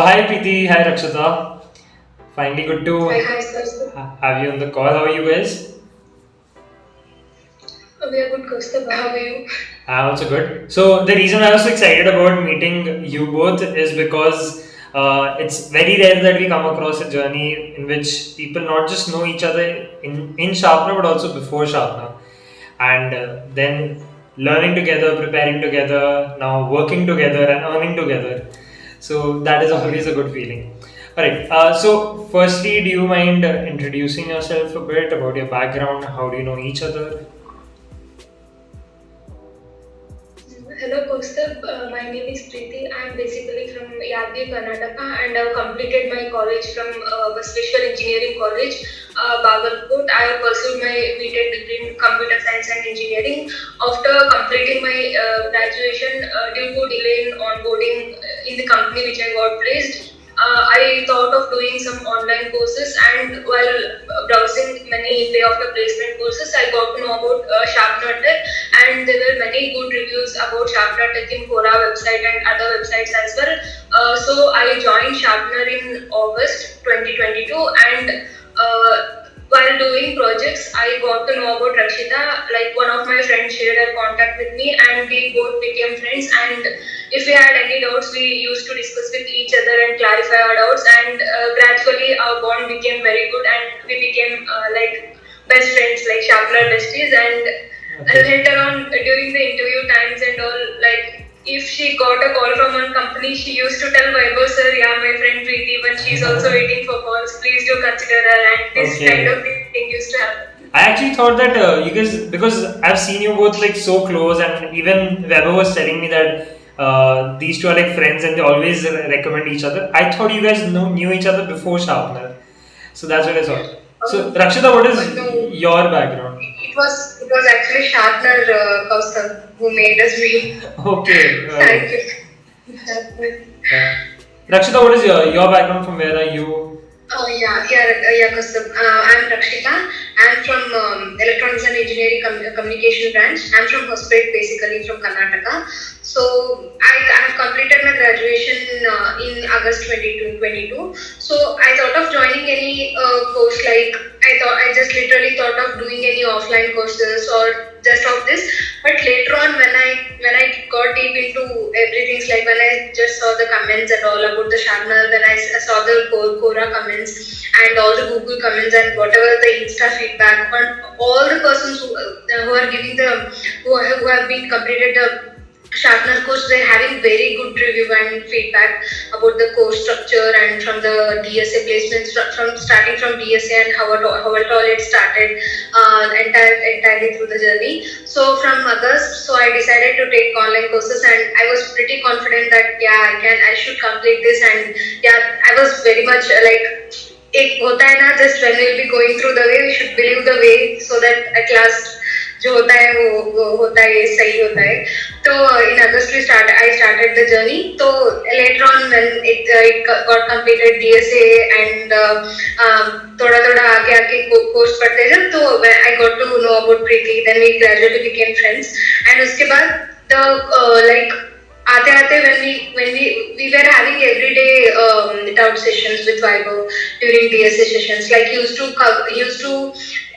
hi Preeti, hi Rakshita. Finally, good to Hi, sir. have you on the call. How are you guys? We are good, Kaustubh. How are you? I'm also good. So the reason I was so excited about meeting you both is because it's very rare that we come across a journey in which people not just know each other in Sharpener but also before Sharpener, and then learning together, preparing together, now working together and earning together. So that is always a good feeling. All right. So firstly, do you mind introducing yourself a bit about your background? How do you know each other? Hello, Kaustubh. My name is Preeti. I am basically from Yadgir, Karnataka, and I have completed my college from Basveshwar Engineering College, Bagalkot. I have pursued my BTech degree in Computer Science and Engineering. After completing my graduation, due to delay in onboarding in the company which I got placed, I thought of doing some online courses, and while browsing many pay after placement courses, I got to know about Sharpener Tech, and there were many good reviews about Sharpener Tech in Quora website and other websites as well. So I joined Sharpener in August 2022, and while doing projects, I got to know about Rakshita. Like one of my friends shared her contact with me, and we both became friends. And if we had any doubts, we used to discuss with each other and clarify our doubts. And gradually, our bond became very good, and we became like best friends, like sharpener besties. And Okay. later on, during the interview times and all, like if she got a call from one company, she used to tell Vaibhav sir, yeah, my friend Preeti, but she's also waiting for calls. Please do consider her, and this kind Okay. of thing used to happen. I actually thought that you guys, because I've seen you both like so close, and even Weber was telling me that these two are like friends and they always recommend each other. I thought you guys knew each other before Sharpener, so that's what I thought. So Rakshita, what is But no, your background? it was actually Sharpener Kaustubh who made us meet. Okay, all Thank right. you. Yeah. Rakshita, what is your background? From where are you? Oh yeah, Kaustubh. I'm Rakshita. I'm from Electronics and Engineering Communication branch. I'm from Hospet, basically from Karnataka. So I have completed my graduation in August 2022. So I thought of joining any course, like I just literally thought of doing any offline courses or just of this. But later on, when I got deep into everything, like when I just saw the comments and all about the channel, when I saw the Quora comments and all the Google comments and whatever the Insta feedback, and all the persons who are giving who have been completed the Sharpener course, they're having very good review and feedback about the course structure and from the DSA placements, from starting from DSA and how it all it started entirely through the journey. So from August, so I decided to take online courses, and I was pretty confident that yeah, I should complete this. And yeah, I was very much like एक होता है ना, just when we'll be going through the way, we should believe the way, so that at last जो होता है वो होता है, ये सही होता है. तो in August I started the journey. So later on when it got completed DSA and थोड़ा थोड़ा आगे आगे कोर्स पढ़ते जब, तो I got to know about Preeti. Then we gradually became friends, and उसके बाद the like आते आते when we were having everyday doubt sessions with Vaibhav during DSA sessions. Like he used to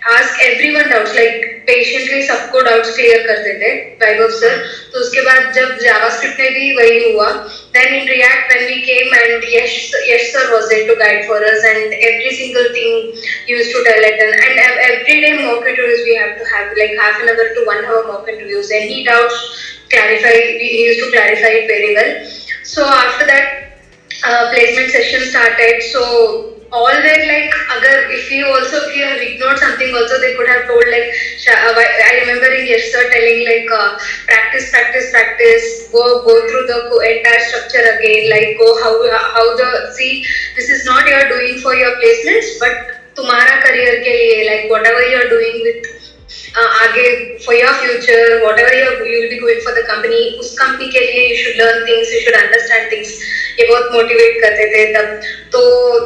ask everyone doubts, like patiently सबको doubts clear करते थे Vaibhav sir. तो उसके बाद जब JavaScript में भी वही हुआ. Then in React when we came, and yes sir was there to guide for us, and every single thing he used to tell it. And every day mock interviews we have to have, like half an hour to 1 hour mock interviews. Any doubts clarify, he used to clarify it very well. So after that placement session started. So all were like, agar if you have ignored something also, they could have told like I remember in yes sir telling like practice, go through the entire structure again, like go how the see, this is not you're doing for your placements, but तुम्हारा career के लिए, like whatever you're doing with आगे for your future, whatever you will be going for the company, उस company के लिए you should learn things, you should understand things. ये बहुत motivate करते थे तब. तो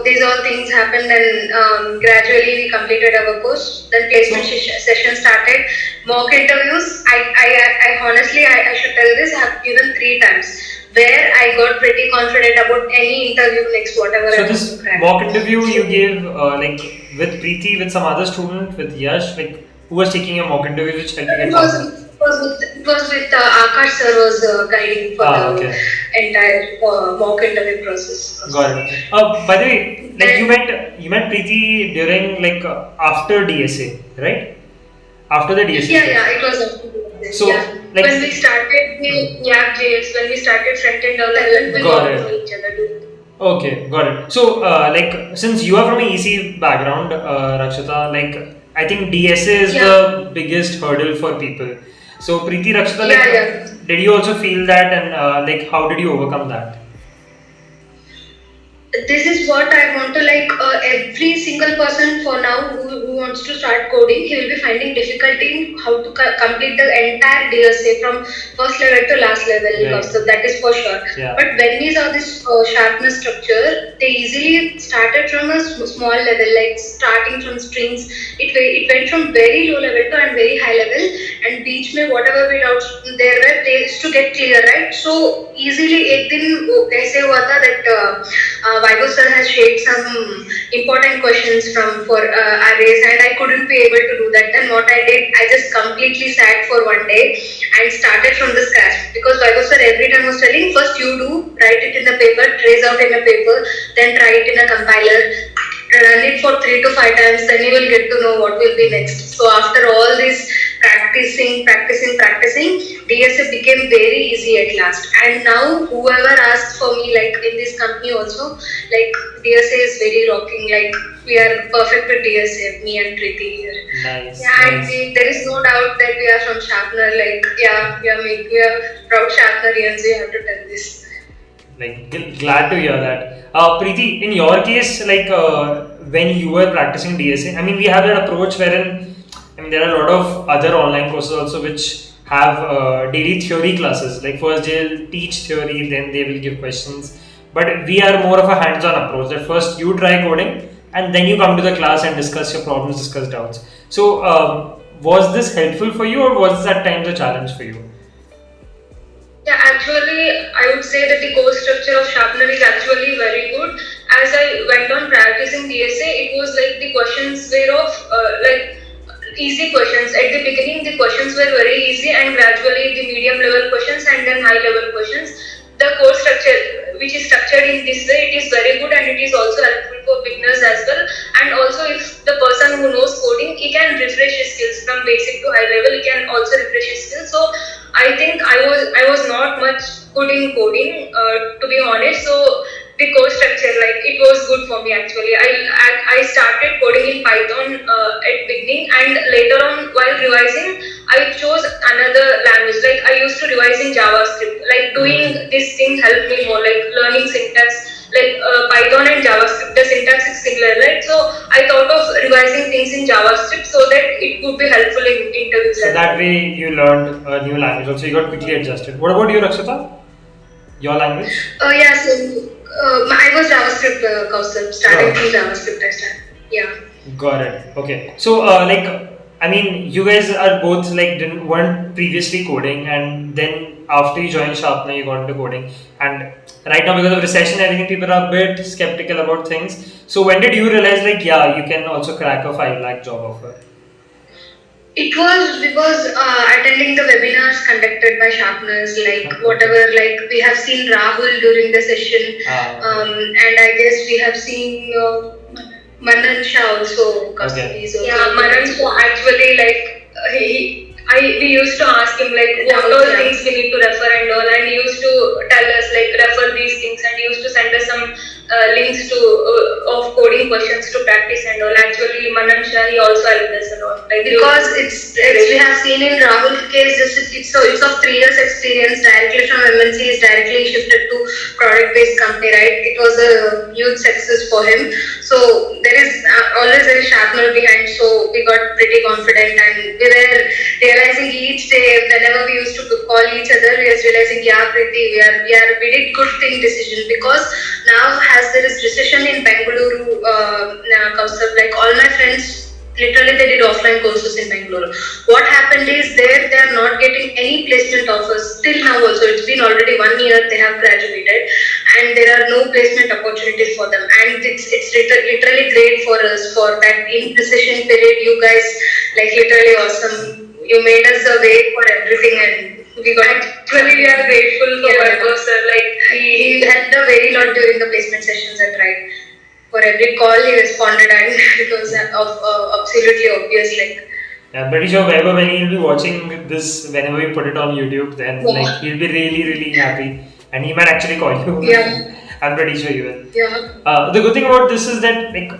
these all things happened, and gradually we completed our course. Then placement So session started. Mock interviews. I honestly I should tell this, I have given 3 times. where I got pretty confident about any interview next, whatever So I want to this crack. mock interview you So gave like with Preeti, with some other student, with Yash, like who was taking a mock interview which helped you get confidence? it was with Akash sir was guiding for Ah, the okay. entire mock interview process. Got it. Okay. By the way, like And you met Preeti during like after DSA, right? After the DSA yeah, stage. it was after this. Yeah, So like when we started the JS, when we started front end development, we got got to know it. each other. Okay, got it. So like since you are from an EC background, Rakshita, like I think DSA is Yeah, the biggest hurdle for people. So Preeti, Rakshita, like yeah. did you also feel that, and like how did you overcome that? This is what I want to like every single person for now who wants to start coding, he will be finding difficulty in how to complete the entire DSA from first level to last level. Right. So that is for sure. Yeah. But when we saw this sharpness structure, they easily started from a small level, like starting from strings. It went from very low level to and very high level, and beach में whatever we doubts there were, they used to get clear, right? So easily एक दिन ऐसे हुआ था that Vaibhav sir has shared some important questions from for arrays, and I couldn't be able to do that. Then what I did, I just completely sat for one day and started from the scratch, because Vaibhav sir every time was telling, first you do, write it in the paper, trace out in a paper, then try it in a compiler, run it for 3 to 5 times, then you will get to know what will be next. So after all this practicing, DSA became very easy at last. And now whoever asks for me, like in this company also, like DSA is very rocking. Like we are perfect with DSA, me and Preeti here. Nice, Yeah, and nice. there is no doubt that we are from Sharpener. Like yeah, we are proud Sharpenerians. We have to tell this. Like glad to hear that. Preeti, in your case, like when you were practicing DSA, I mean, we have that approach wherein, I mean, there are a lot of other online courses also which have daily theory classes. Like first they'll teach theory, then they will give questions. But we are more of a hands-on approach. That first you try coding, and then you come to the class and discuss your problems, discuss doubts. So, was this helpful for you, or was this at times a challenge for you? Yeah, actually, I would say that the course structure of Sharpener is actually very good. As I went on practicing DSA, it was like the questions were of like easy questions. At the beginning, the questions were very easy, and gradually the medium level questions and then high level questions. The course structure, which is structured in this way, it is very good, and it is also helpful for beginners as well. And also, if the person who knows coding, he can refresh his skills from basic to high level. He can also refresh his skills. So I think I was not much good in coding, to be honest. So the course structure, like it was good for me actually. I started coding in Python at beginning, and later on while revising, I chose another language. Like I used to revise in JavaScript. Like doing this thing helped me more, like learning syntax. Like Python and JavaScript, the syntax is similar, right? So I thought of revising things in JavaScript so that it would be helpful in interviews. So that way you learned a new language. Also, you got quickly adjusted. What about you, Rakshita? Your language? Yeah, so I was JavaScript concept, starting from JavaScript I started. Yeah. Got it. Okay. So, like, I mean, you guys are both like weren't previously coding, and then after you joined Sharpener, you got into coding. And right now, because of recession, I think people are a bit skeptical about things. So, when did you realize, like, yeah, you can also crack a 5 lakh job offer? It was because attending the webinars conducted by sharpeners, like whatever, like we have seen Rahul during the session, and I guess we have seen Manan Shah also. Okay. Yeah, Manan Shah actually, like we used to ask him like what all things we need to refer and all, and he used to tell us like refer these things, and he used to send us some links to of coding questions to practice and all. Actually, Manan Shah, he also helped us a lot. Like because it's we have seen in Rahul's case, it's of 3 years experience directly from MNC, is directly shifted to product based company, right? It was a huge success for him. So there is always a sharpener behind. So we got pretty confident, and we were realizing each day whenever we used to call each other, we were realizing, yeah, Preeti, we did good thing decision, because now as there is recession in Bengaluru, concept, like all my friends literally they did offline courses in Bangalore. What happened is there they are not getting any placement offers till now also. It's been already 1 year they have graduated and there are no placement opportunities for them. And literally great for us for that in recession period. You guys like literally awesome. You made us a way for everything and we got actually we are grateful for Vaibhav sir. Like he helped a very lot during the placement sessions and right. For every call he responded and it was absolutely obvious like Yeah, I'm pretty sure Weber, when he'll be watching this, whenever we put it on YouTube, then like he'll be really, really happy, and he might actually call you. Yeah. I'm pretty sure he will. Yeah. The good thing about this is that, like,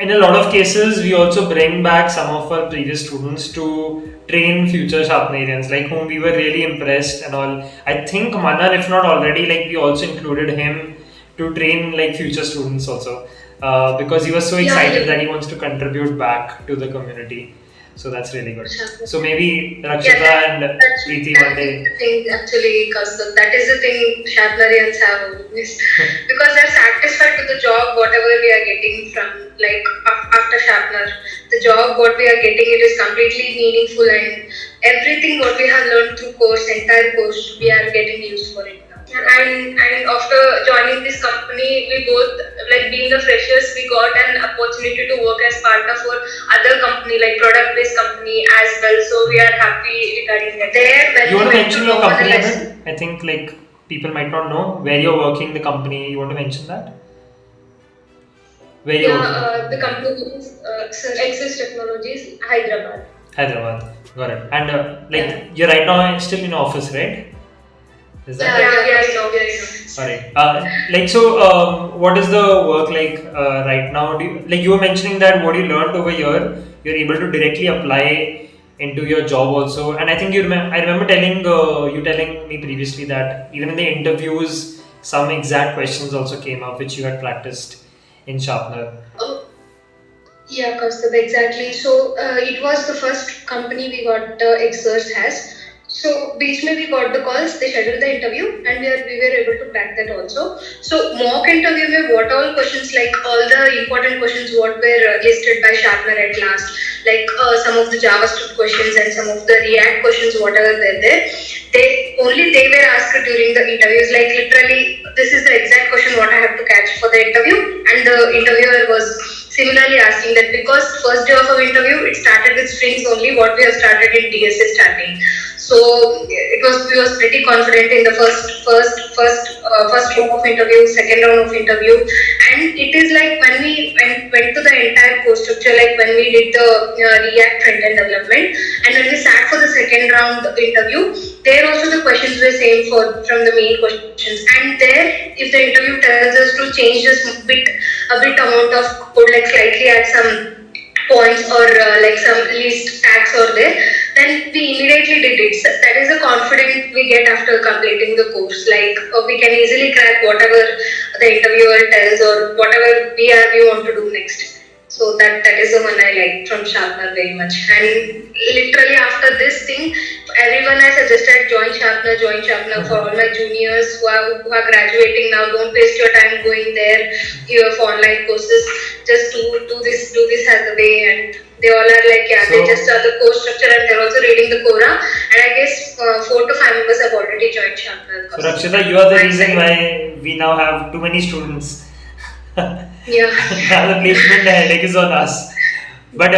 in a lot of cases, we also bring back some of our previous students to train future Sharpenerians, like whom we were really impressed and all. I think Manar, if not already, like we also included him to train like future students also, because he was so excited that he wants to contribute back to the community. So that's really good. So maybe Rakshita and Preeti one day. That's the thing actually, because that is the thing Sharpenerians have always. Because they're satisfied with the job, whatever we are getting from like after Sharpener. The job what we are getting, it is completely meaningful and everything what we have learned through course, entire course, we are getting used for it. And after joining this company, we both like being the freshers, we got an opportunity to work as part of our other company, like product based company as well. So we are happy regarding that. There, when you want to mention your company a bit? I think like people might not know where you're working. The company, you want to mention that? Where you're working? The company is Access Technologies, Hyderabad. Hyderabad, got it. And like you're right now still in office, right? Is that Yeah. Alright. Like so, what is the work like right now? Like you were mentioning that what you learned over here, you're able to directly apply into your job also. And I think I remember telling you telling me previously that even in the interviews, some exact questions also came up which you had practiced in Sharpener. Yeah, Kaustubh, exactly. So it was the first company we got Exers has. So बीच में we got the calls, they scheduled the interview and we were able to crack that also. So mock interview में what all questions like all the important questions what were listed by Sharpener at last, like some of the JavaScript questions and some of the React questions whatever they're there. They were asked during the interviews, like literally this is the exact question what I have to catch for the interview, and the interviewer was similarly asking that because first day of our interview it started with strings only what we have started in DSA starting. So we was pretty confident in the first round of interview, second round of interview, and it is like when we went to the entire course structure, like when we did the React front-end development, and when we sat for the second round interview, there also the questions were same from the main questions, and there if the interview tells us to change this a bit amount of code, like slightly add some points or like some list tags or there, then we immediately did it. So that is the confidence we get after completing the course. Like we can easily crack whatever the interviewer tells or whatever we want to do next. So that is the one I like from Sharpener very much. And literally after this thing, everyone has suggested join Sharpener for all my juniors who are graduating now. Don't waste your time going there here for online courses. Just do this as the way, and they all are like they just are the course structure and they're also reading the Quora. And I guess 4 to 5 members have already joined Sharpener. So Rakshita, you are the reason why we now have too many students. Yeah. The placement headache is on us. But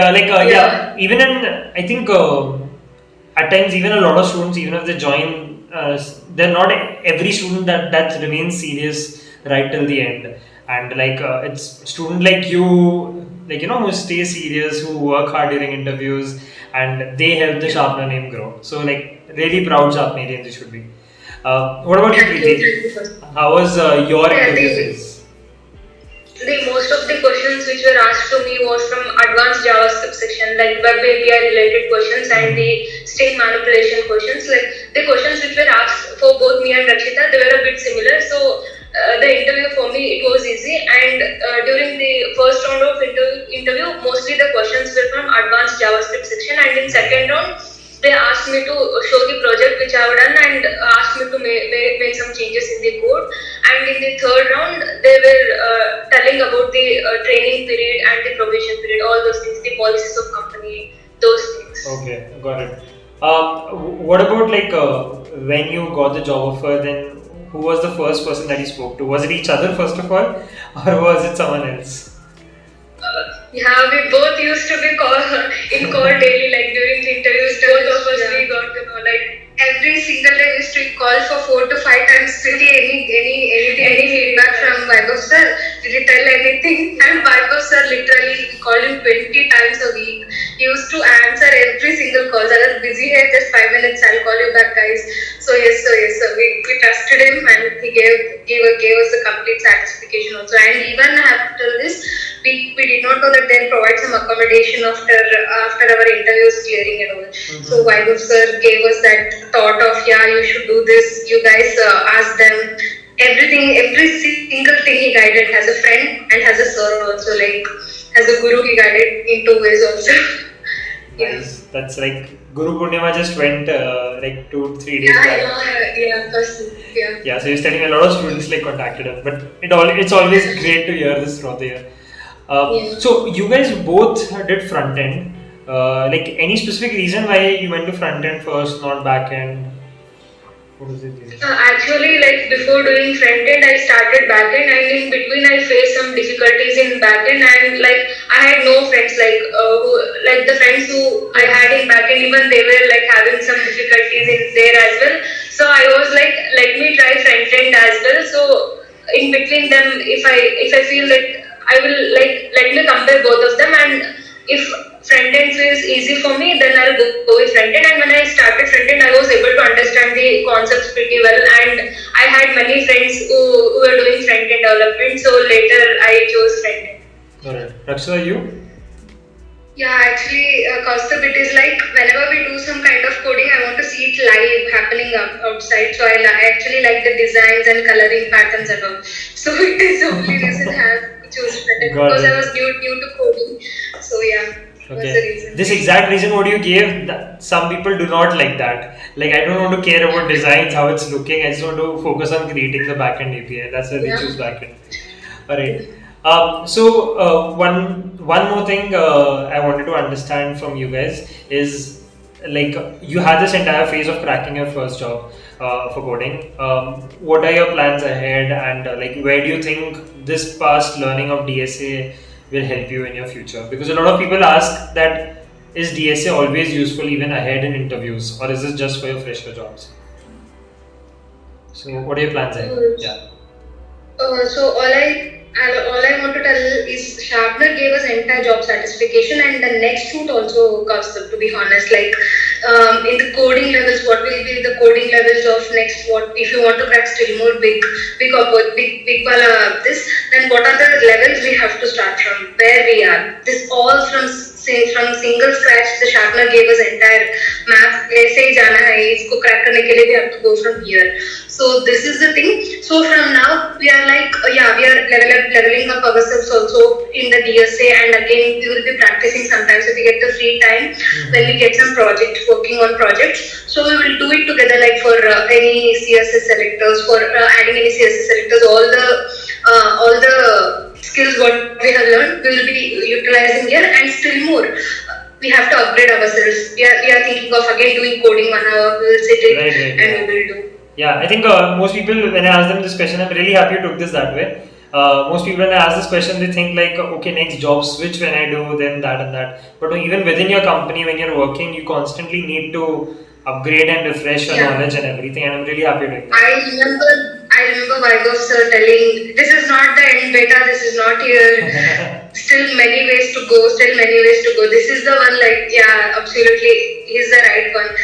even in I think at times even a lot of students, even if they join, they're not every student that remains serious right till the end. And like it's student like you, like who stay serious, who work hard during interviews, and they help the Sharpener name grow. So like really proud Sharpenerians you should be. What about you, Preeti? How was your interview phase? Most of the questions which were asked to me was from advanced JavaScript section, like web API related questions and the string manipulation questions. Like the questions which were asked for both me and Rakshita, they were a bit similar. So the interview for me it was easy, and during the first round of interview, mostly the questions were from advanced JavaScript section, and in second round they asked me to show the project which I have done and asked me to make some changes in the code. And in the third round, they were telling about the training period and the probation period, all those things, the policies of company, those things. Okay, got it. What about like when you got the job offer? Then who was the first person that you spoke to? Was it each other first of all, or was it someone else? Yeah, we both used to be in call daily, like during the interviews, both of us we got to know, like every single day we used to call for 4 to 5 times. Pretty any feedback from Vaibhav sir? Did you tell anything? And Vaibhav sir literally we called him 20 times a week. He used to answer every single call. I was busy here, just 5 minutes. I'll call you back, guys. So yes, sir. We trusted him, and he gave us a complete satisfaction also. And even after this, we did not know that they'll provide some accommodation after our interviews clearing and all. Mm-hmm. So Vaibhav sir gave us that thought of, yeah, you should do this. You guys ask them everything, every single thing he guided as a friend and as a sir also, like as a guru he guided in 2 ways also. Nice. Yeah. That's like Guru Purnima just went like 2-3 days back. Yeah. So he's telling a lot of students like contacted him, but it's always great to hear this throughout the year. So you guys both did front end. Like any specific reason why you went to front end first, not back end? What was it? Actually, like before doing front end, I started back end, and in between I faced some difficulties in back end, and like I had no friends, like the friends who I had in back end, even they were like having some difficulties in there as well. So I was like, let me try front end as well. So in between them, if I feel like I will like let me compare both of them, and if front end feels easy for me, then I'll go with front end. And when I started front end, I was able to understand the concepts pretty well, and I had many friends who were doing front end development. So later I chose front end. Alright, Rakshita, you? Yeah, actually, Kaustubh, it is like whenever we do some kind of coding, I want to see it live happening outside. So I actually like the designs and coloring patterns and all. So it is the only reason I have choose front end, because I was new to coding. So yeah. Okay. This exact reason what you gave, some people do not like that. Like I don't want to care about designs, how it's looking. I just want to focus on creating the backend API. That's why they choose backend. Alright. One more thing I wanted to understand from you guys is like you had this entire phase of cracking your first job for coding. What are your plans ahead, and like where do you think this past learning of DSA will help you in your future? Because a lot of people ask that, is DSA always useful even ahead in interviews, or is this just for your fresher jobs? So what are your plans ahead? Yeah. So all I want to tell is Sharpener gave us entire job satisfaction, and the next shoot also comes up, to be honest. Like in the coding levels, what will be the coding levels of next? What if you want to crack still more big this? Then what are the levels we have to start from? Where we are? This all from single scratch. The Sharpener gave us entire map. ऐसे ही जाना है, इसको crack करने के लिए we have to go from here. So this is the thing. So from now we are like we are leveling up ourselves also in the DSA, and again we will be practicing sometimes if we get the free time when we get some working on projects. So we will do it together, like for any CSS selectors, for adding any CSS selectors, all the skills what we have learned we will be utilizing here, and still more. We have to upgrade ourselves. We are thinking of again doing coding 1 hour. We will sit it and we will do. Yeah, I think most people, when I ask them this question, I'm really happy you took this that way. Most people, when I ask this question, they think like, okay, next job switch when I do, then that and that. But even within your company, when you're working, you constantly need to upgrade and refresh your knowledge and everything, and I'm really happy doing that. I remember Vaibhav sir telling, this is not the end beta, this is not here. Still many ways to go. This is the one, like, yeah, absolutely, he's the right one.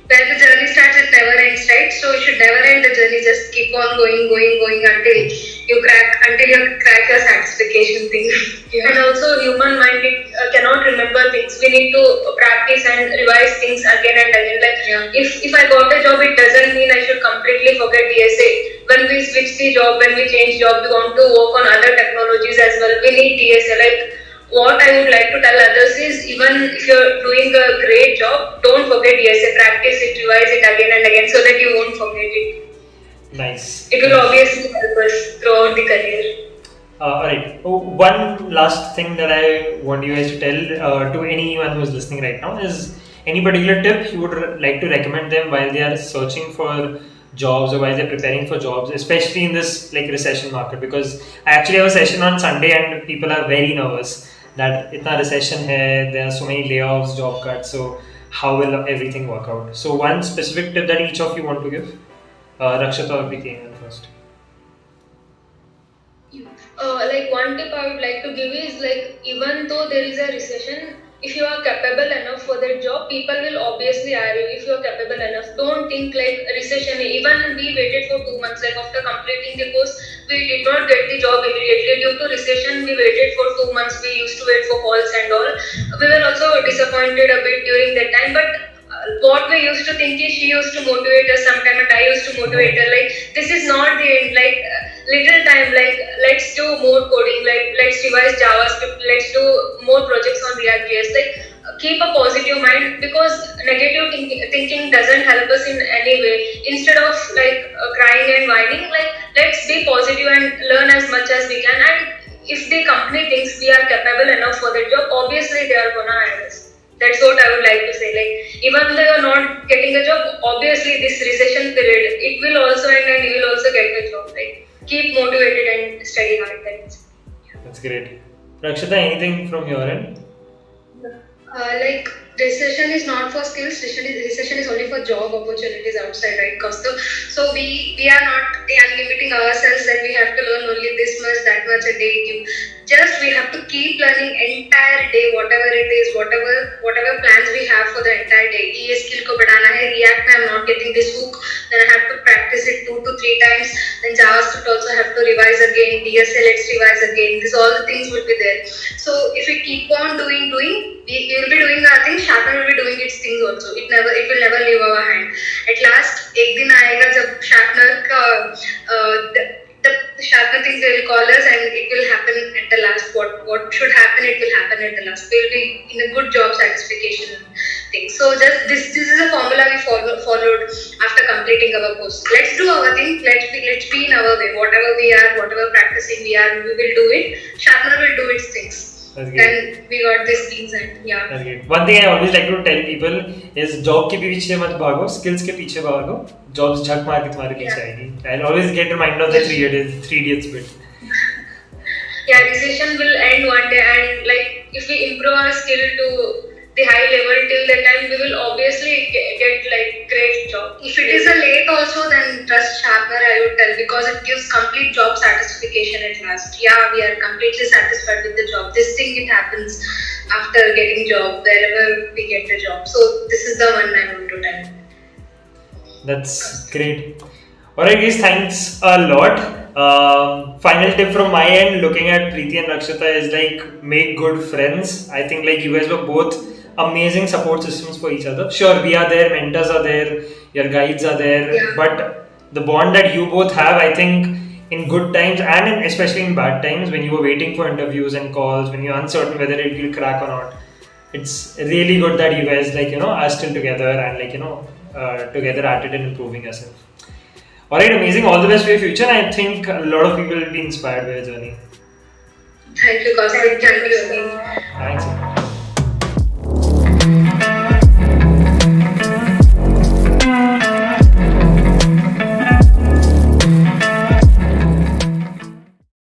Where the journey starts, it never ends, right? So you should never end the journey, just keep on going until you crack your satisfaction thing. Yeah. And also human mind cannot remember things. We need to practice and revise things again and again. Like if I got a job, it doesn't mean I should completely forget DSA. When we switch the job, when we change job, we want to work on other technologies as well. We need DSA. Like what I would like to tell others is, even if you're doing a great job, don't forget forget, yes, practice it, revise it again and again so that you won't forget it. Nice. It will obviously help us throughout the career. All right. Oh, one last thing that I want you guys to tell to anyone who's listening right now is any particular tip you would like to recommend them while they are searching for jobs or while they're preparing for jobs, especially in this like recession market. Because I actually have a session on Sunday and people are very nervous that itna recession hai, there are so many layoffs, job cuts. So how will everything work out? So one specific tip that each of you want to give, Rakshita or Preeti first. Like one tip I would like to give is like even though there is a recession, if you are capable enough for that job, people will obviously hire you if you are capable enough. Don't think like recession. Even we waited for 2 months. Like after completing the course, we did not get the job immediately due to recession. We waited for 2 months. We used to wait for calls and all. We were also disappointed a bit during that time, but what we used to think is she used to motivate us sometime and I used to motivate her. Like this is not the end. Like little time. Like let's do more coding. Like let's revise JavaScript. Let's do more projects on React.js. Like keep a positive mind because negative thinking doesn't help us in any way. Instead of like crying and whining, like let's be positive and learn as much as we can. And if the company thinks we are capable enough for the job, obviously they are gonna hire us. That's what I would like to say. Like, even though you're not getting a job, obviously this recession period, it will also end and you will also get a job. Like, keep motivated and study hard. That's great. Rakshita, anything from your end? Like recession is not for skills. Recession is only for job opportunities outside, right, Kaustav? So we are not limiting ourselves that we have to learn only this much, that much a day. Just we have to keep learning entire day, whatever it is, whatever plans we have for the entire day. ये skill को बढ़ाना है. React में I'm not getting this hook, then I have to practice it 2 to 3 times. Then JavaScript also have to revise again. DSL let's revise again. These all the things will be there. So if we keep on doing, we will be doing our things. Sharpener will be doing its things also. It will never leave our hand. At last एक दिन आएगा जब Sharpener का the Sharpener things they will call us and it will happen at the last. What should happen, it will happen at the last. We will be in a good job satisfaction thing. So just this is a formula we followed after completing our course. Let's do our thing. Let's be in our way. Whatever practicing we are, we will do it. Sharpener will do its things. Then we got these things and yeah. That's great. One thing I always like to tell people is job के पीछे मत भागो, skills के पीछे भागो. Jobs झक मार के तुम्हारे पीछे आएगी. I'll always get reminded of the three idiots bit. Yeah, recession will end one day, and like if we improve our skill to the high level till that time, we will obviously get like great job. If it is a late also, then trust Sharpener, I would tell, because it gives complete job satisfaction at last. Yeah, we are completely satisfied with the job. This thing it happens after getting job wherever we get the job. So this is the one I want to tell. That's great. Alright guys, thanks a lot. Final tip from my end, looking at Preeti and Rakshita, is like make good friends. I think like you guys were both amazing support systems for each other. Sure, we are there, mentors are there, your guides are there, Yeah. but the bond that you both have, I think in good times and especially in bad times, when you were waiting for interviews and calls, when you're uncertain whether it will crack or not, it's really good that you guys are still together and together at it and improving yourself. Alright, amazing. All the best for your future. I think a lot of people will be inspired by your journey. Thank you, Kaustav. Thank you. Thanks.